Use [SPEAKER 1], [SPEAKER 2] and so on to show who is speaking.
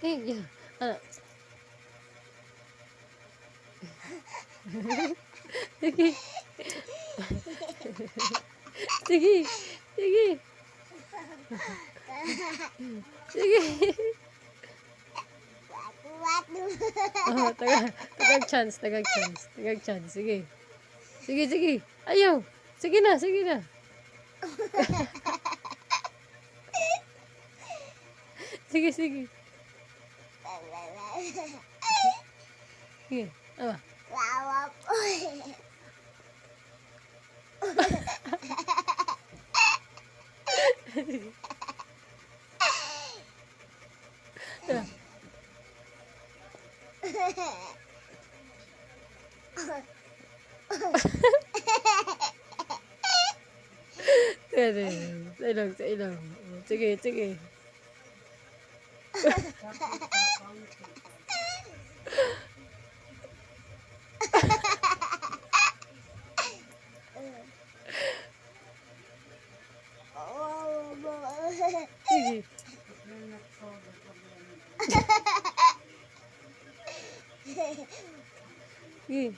[SPEAKER 1] Yeah. Ano? Sige. Sige. Sige. Sige. Oh, tagag chance, tagag chance. Tagag chance. Sige. Sige, sige. Ayaw. Sige na, sige na. Sige, sige. Sige. Ama. Ama. Sa ilong, sa ilong. Sige, sige. Sige. Sige.